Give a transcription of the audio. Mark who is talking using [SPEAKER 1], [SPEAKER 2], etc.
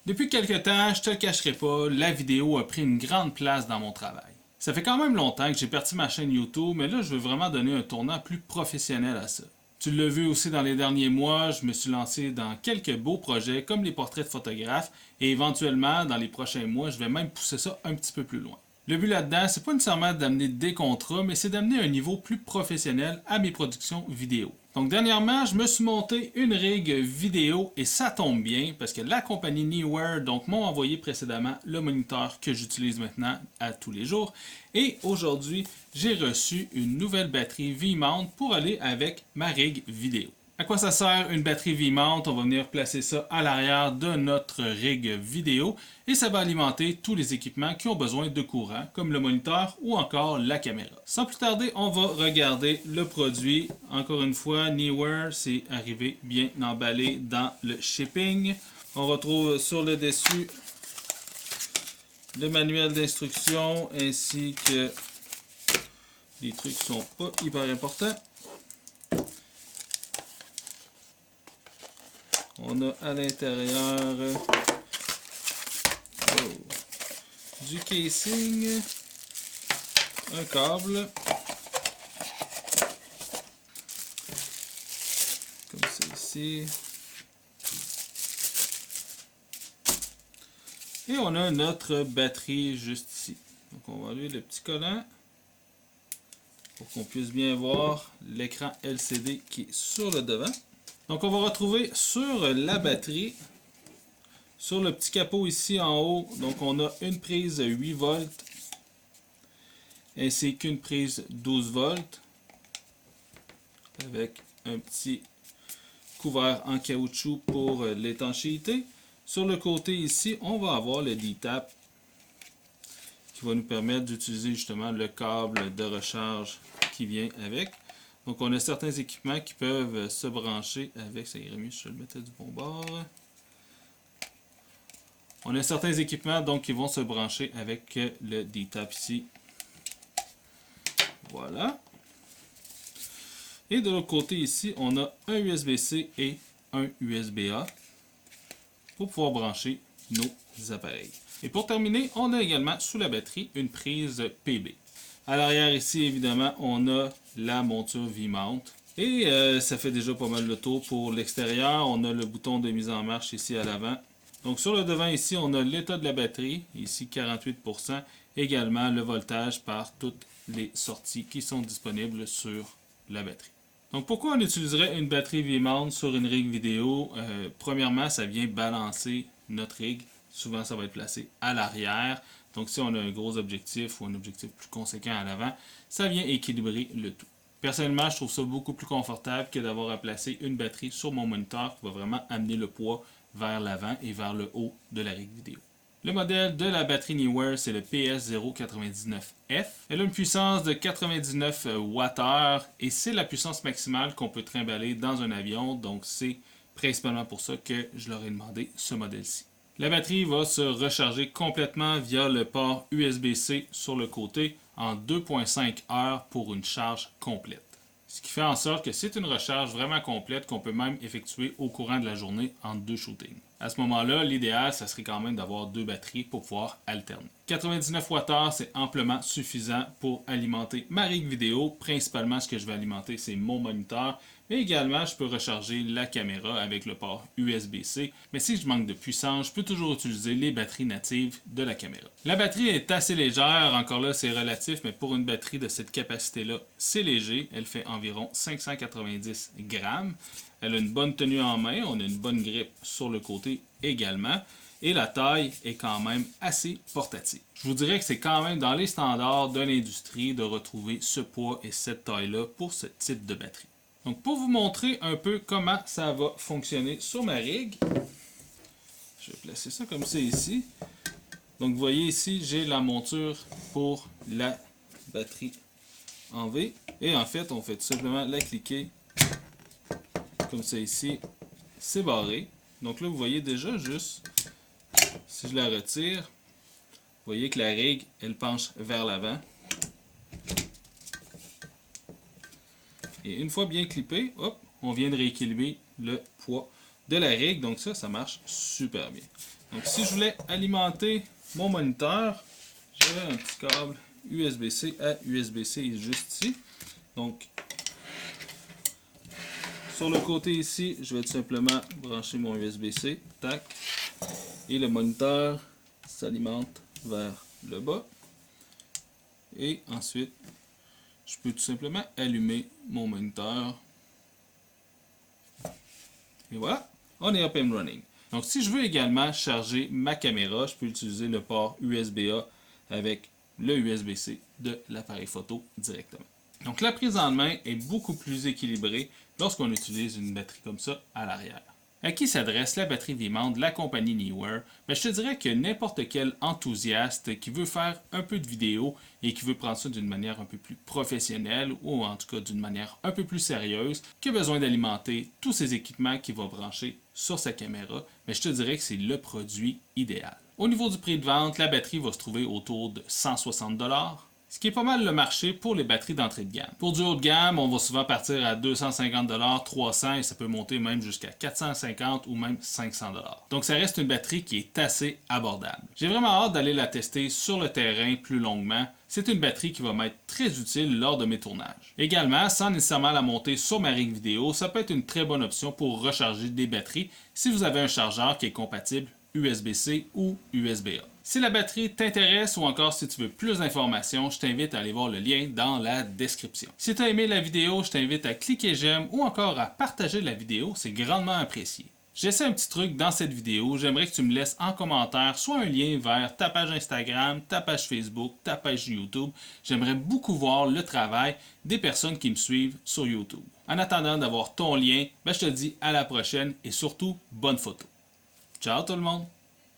[SPEAKER 1] Depuis quelque temps, je te le cacherai pas, la vidéo a pris une grande place dans mon travail. Ça fait quand même longtemps que j'ai parti ma chaîne YouTube, mais là je veux vraiment donner un tournant plus professionnel à ça. Tu l'as vu aussi dans les derniers mois, je me suis lancé dans quelques beaux projets comme les portraits de photographes et éventuellement dans les prochains mois, je vais même pousser ça un petit peu plus loin. Le but là-dedans, c'est pas nécessairement d'amener des contrats, mais c'est d'amener un niveau plus professionnel à mes productions vidéo. Donc dernièrement, je me suis monté une rig vidéo et ça tombe bien parce que la compagnie Neewer m'a envoyé précédemment le moniteur que j'utilise maintenant à tous les jours. Et aujourd'hui, j'ai reçu une nouvelle batterie V-mount pour aller avec ma rig vidéo. À quoi ça sert une batterie V-mount? On va venir placer ça à l'arrière de notre rig vidéo et ça va alimenter tous les équipements qui ont besoin de courant, comme le moniteur ou encore la caméra. Sans plus tarder, on va regarder le produit. Encore une fois, Neewer, c'est arrivé bien emballé dans le shipping. On retrouve sur le dessus le manuel d'instruction ainsi que des trucs qui sont pas hyper importants. On a à l'intérieur du casing, un câble, comme ceci. Et on a notre batterie juste ici. Donc on va enlever le petit collant pour qu'on puisse bien voir l'écran LCD qui est sur le devant. Donc on va retrouver sur la batterie, sur le petit capot ici en haut, donc on a une prise 8 volts ainsi qu'une prise 12 volts avec un petit couvert en caoutchouc pour l'étanchéité. Sur le côté ici, on va avoir le D-Tap qui va nous permettre d'utiliser justement le câble de recharge qui vient avec. Donc on a certains équipements qui peuvent se brancher avec, ça irait mieux si je le mettais du bon bord. On a certains équipements donc qui vont se brancher avec le D-Tap ici. Voilà. Et de l'autre côté ici, on a un USB-C et un USB-A pour pouvoir brancher nos appareils. Et pour terminer, on a également sous la batterie une prise PB. À l'arrière ici, évidemment, on a la monture V-mount. Et ça fait déjà pas mal le tour pour l'extérieur. On a le bouton de mise en marche ici à l'avant. Donc sur le devant ici, on a l'état de la batterie, ici 48%. Également le voltage par toutes les sorties qui sont disponibles sur la batterie. Donc pourquoi on utiliserait une batterie V-mount sur une rig vidéo? Premièrement, ça vient balancer notre rig. Souvent, ça va être placé à l'arrière. Donc si on a un gros objectif ou un objectif plus conséquent à l'avant, ça vient équilibrer le tout. Personnellement, je trouve ça beaucoup plus confortable que d'avoir à placer une batterie sur mon moniteur qui va vraiment amener le poids vers l'avant et vers le haut de la rig vidéo. Le modèle de la batterie Neewer, c'est le PS099F. Elle a une puissance de 99 Wh et c'est la puissance maximale qu'on peut trimballer dans un avion. Donc c'est principalement pour ça que je leur ai demandé ce modèle-ci. La batterie va se recharger complètement via le port USB-C sur le côté en 2,5 heures pour une charge complète. Ce qui fait en sorte que c'est une recharge vraiment complète qu'on peut même effectuer au courant de la journée en 2 shootings. À ce moment-là, l'idéal, ça serait quand même d'avoir 2 batteries pour pouvoir alterner. 99 Wh, c'est amplement suffisant pour alimenter ma rig vidéo. Principalement, ce que je vais alimenter, c'est mon moniteur. Mais également, je peux recharger la caméra avec le port USB-C. Mais si je manque de puissance, je peux toujours utiliser les batteries natives de la caméra. La batterie est assez légère. Encore là, c'est relatif, mais pour une batterie de cette capacité-là, c'est léger. Elle fait environ 590 grammes. Elle a une bonne tenue en main, on a une bonne grippe sur le côté également. Et la taille est quand même assez portative. Je vous dirais que c'est quand même dans les standards de l'industrie de retrouver ce poids et cette taille-là pour ce type de batterie. Donc pour vous montrer un peu comment ça va fonctionner sur ma rig, je vais placer ça comme ça ici. Donc vous voyez ici, j'ai la monture pour la batterie en V. Et en fait, on fait tout simplement la cliquer comme ça ici, c'est barré. Donc là, vous voyez déjà juste, si je la retire, vous voyez que la rig, elle penche vers l'avant. Et une fois bien clippé, hop, on vient de rééquilibrer le poids de la rig. Donc ça marche super bien. Donc si je voulais alimenter mon moniteur, j'avais un petit câble USB-C à USB-C juste ici. Donc sur le côté ici, je vais tout simplement brancher mon USB-C. Tac. Et le moniteur s'alimente vers le bas. Et ensuite, je peux tout simplement allumer mon moniteur. Et voilà, on est up and running. Donc si je veux également charger ma caméra, je peux utiliser le port USB-A avec le USB-C de l'appareil photo directement. Donc la prise en main est beaucoup plus équilibrée lorsqu'on utilise une batterie comme ça à l'arrière. À qui s'adresse la batterie V-mount de la compagnie Neewer? Je te dirais que n'importe quel enthousiaste qui veut faire un peu de vidéo et qui veut prendre ça d'une manière un peu plus professionnelle ou en tout cas d'une manière un peu plus sérieuse, qui a besoin d'alimenter tous ces équipements qu'il va brancher sur sa caméra, je te dirais que c'est le produit idéal. Au niveau du prix de vente, la batterie va se trouver autour de 160 $. Ce qui est pas mal le marché pour les batteries d'entrée de gamme. Pour du haut de gamme, on va souvent partir à 250 $, 300 et ça peut monter même jusqu'à 450 ou même 500 $. Donc ça reste une batterie qui est assez abordable. J'ai vraiment hâte d'aller la tester sur le terrain plus longuement. C'est une batterie qui va m'être très utile lors de mes tournages. Également, sans nécessairement la monter sur ma rig vidéo, ça peut être une très bonne option pour recharger des batteries si vous avez un chargeur qui est compatible USB-C ou USB-A. Si la batterie t'intéresse ou encore si tu veux plus d'informations, je t'invite à aller voir le lien dans la description. Si tu as aimé la vidéo, je t'invite à cliquer j'aime ou encore à partager la vidéo, c'est grandement apprécié. J'essaie un petit truc dans cette vidéo, j'aimerais que tu me laisses en commentaire soit un lien vers ta page Instagram, ta page Facebook, ta page YouTube. J'aimerais beaucoup voir le travail des personnes qui me suivent sur YouTube. En attendant d'avoir ton lien, je te dis à la prochaine et surtout, bonne photo. Ciao tout le monde!